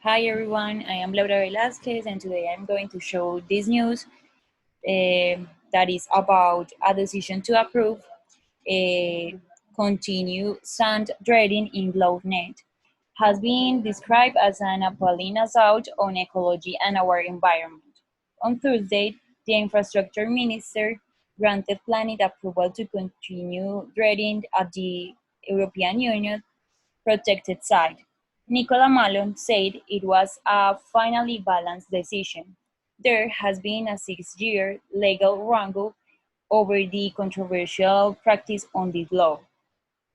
Hi everyone, I am Laura Velásquez and today I'm going to show this news that is about a decision to approve continue sand dredging in BlockNet. Has been described as an appalling assault on ecology and our environment. On Thursday, the infrastructure minister granted planning approval to continue dredging at the European Union protected side. Nicola Malone said it was a finally balanced decision. There has been a 6-year legal wrangle over the controversial practice on this law.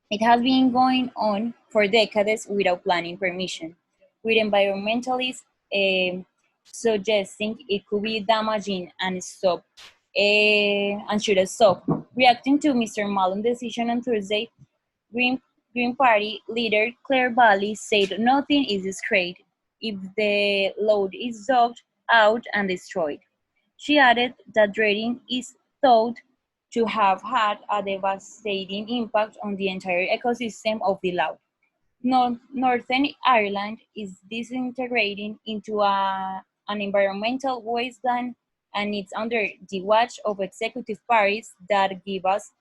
It has been going on for decades without planning permission, with environmentalists suggesting it could be damaging and should stop. Reacting to Mr. Malone's decision on Thursday, Green, Green Party leader Claire Valley said nothing is discredited if the load is dug out and destroyed. She added that dredging is thought to have had a devastating impact on the entire ecosystem of the lough. Northern Ireland is disintegrating into an environmental wasteland, and it's under the watch of executive parties that give us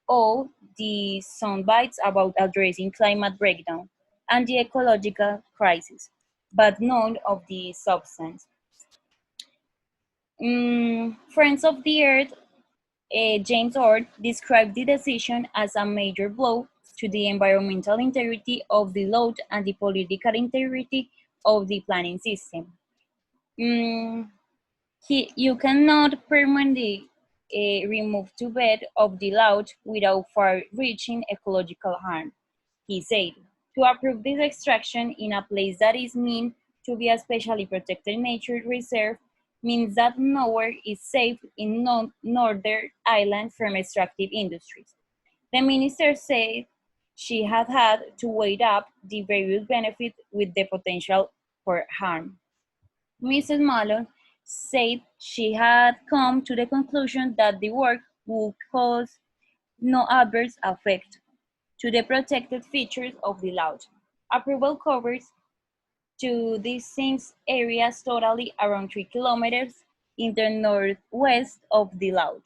all the soundbites about addressing climate breakdown and the ecological crisis, but none of the substance. Friends of the Earth James Ord described the decision as a major blow to the environmental integrity of the load and the political integrity of the planning system. Mm, you cannot permanently remove the bed of the load without far-reaching ecological harm, he said. To approve this extraction in a place that is meant to be a specially protected nature reserve means that nowhere is safe in Northern Ireland from extractive industries. The minister said she had to weigh up the various benefits with the potential for harm. Mrs. Malone said she had come to the conclusion that the work would cause no adverse effect to the protected features of the loud. Approval covers two distinct areas totally around 3 kilometers in the northwest of the loud.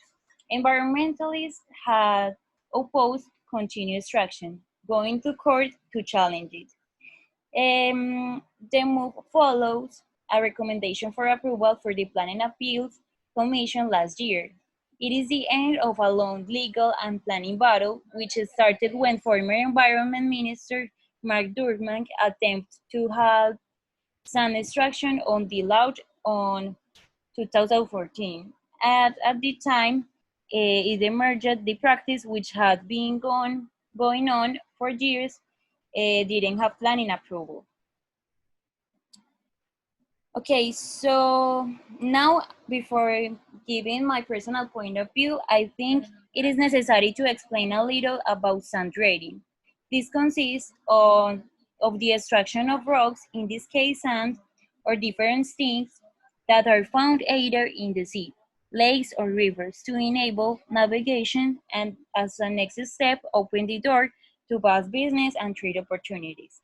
Environmentalists had opposed continued extraction, going to court to challenge it. The move follows a recommendation for approval for the Planning Appeals Commission last year. It is the end of a long legal and planning battle, which started when former Environment Minister Mark Durban attempted to halt sand extraction on the Lough on 2014. At the time, it emerged the practice which had been going on for years, didn't have planning approval. Okay, so now before giving my personal point of view, I think it is necessary to explain a little about sand dredging. This consists of the extraction of rocks, in this case sand, or different things that are found either in the sea, lakes, or rivers to enable navigation and as a next step, open the door to vast business and trade opportunities.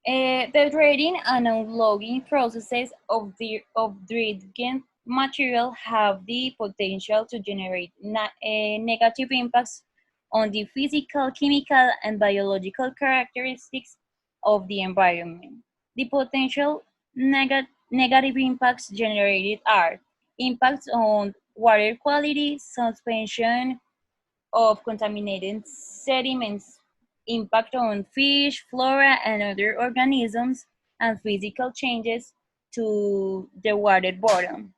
The dredging and unloading processes of dredging material have the potential to generate negative impacts on the physical, chemical, and biological characteristics of the environment. The potential negative impacts generated are impacts on water quality, suspension of contaminated sediments, impact on fish, flora, and other organisms, and physical changes to the water bottom.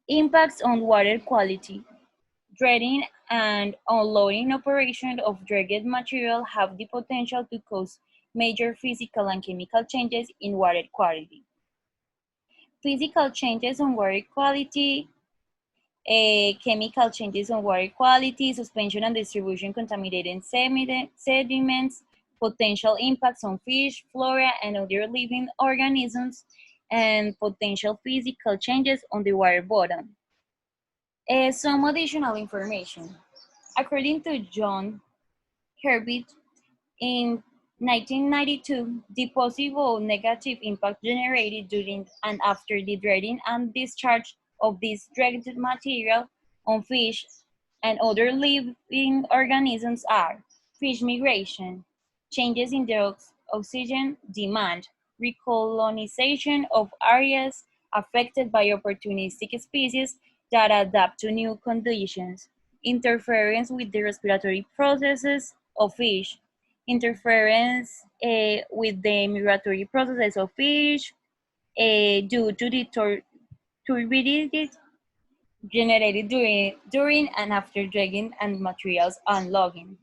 Impacts on water quality. Dredging and unloading operation of dredged material have the potential to cause major physical and chemical changes in water quality. Physical changes on water quality, chemical changes on water quality, suspension and distribution contaminated sediments, potential impacts on fish, flora, and other living organisms, and potential physical changes on the water bottom. Some additional information. According to John Herbert, in 1992, the possible negative impact generated during and after the dredging and discharge of this dredged material on fish and other living organisms are fish migration, changes in the oxygen demand, recolonization of areas affected by opportunistic species that adapt to new conditions, interference with the respiratory processes of fish, interference with the migratory processes of fish due to the turbidity generated during and after dredging and materials unloading,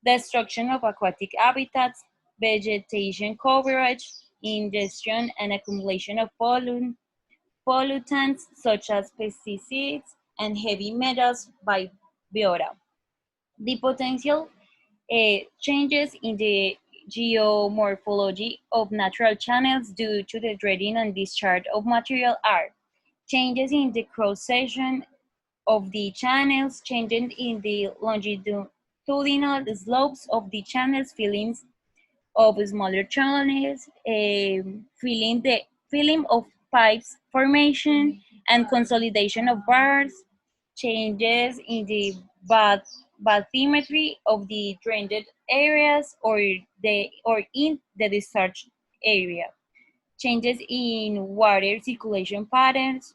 destruction of aquatic habitats, vegetation coverage, ingestion and accumulation of pollutants such as pesticides and heavy metals by biota. The potential changes in the geomorphology of natural channels due to the dredging and discharge of material are changes in the cross-section of the channels, changes in the longitudinal slopes of the channels, fillings of smaller channels, filling of pipes formation and consolidation of bars, changes in the bathymetry of the drained areas or in the discharge area, changes in water circulation patterns,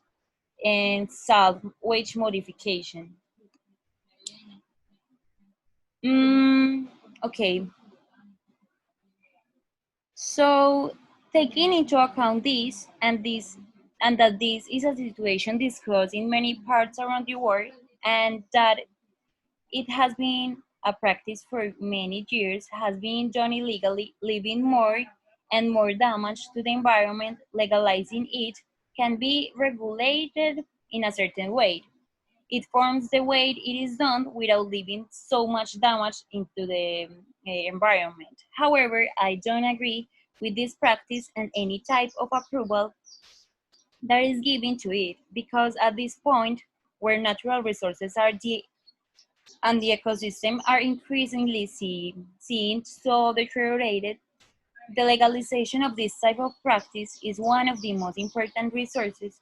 and salt wedge modification. Mm, okay, so taking into account and that this is a situation discussed in many parts around the world and that it has been a practice for many years, has been done illegally, leaving more and more damage to the environment, legalizing it can be regulated in a certain way. It forms the way it is done without leaving so much damage into the environment. However, I don't agree with this practice and any type of approval that is given to it because at this point where natural resources are and the ecosystem are increasingly seen so deteriorated, the legalization of this type of practice is one of the most important resources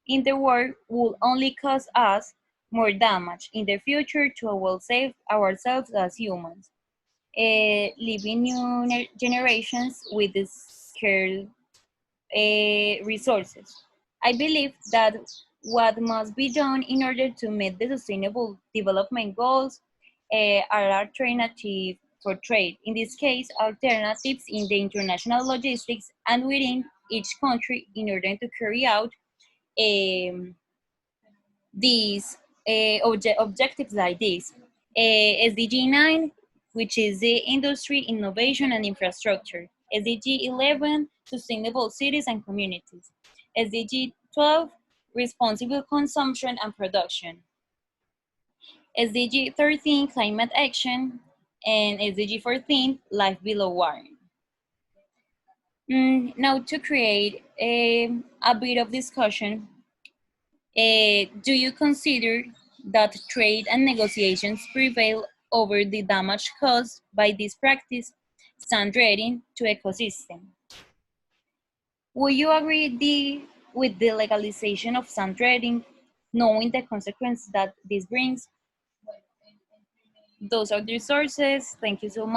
in the world will only cause us more damage in the future to will save ourselves as humans, leaving new generations with scarce resources. I believe that what must be done in order to meet the sustainable development goals are alternatives for trade. In this case, alternatives in the international logistics and within each country in order to carry out um, these objectives like this. SDG 9, which is the industry, innovation, and infrastructure. SDG 11, sustainable cities and communities. SDG 12, responsible consumption and production. SDG 13, climate action. And SDG 14, life below warming. Now to create a bit of discussion, do you consider that trade and negotiations prevail over the damage caused by this practice, sand dredging to ecosystem? Would you agree with the legalization of sand dredging, knowing the consequence that this brings? Those are the sources. Thank you so much.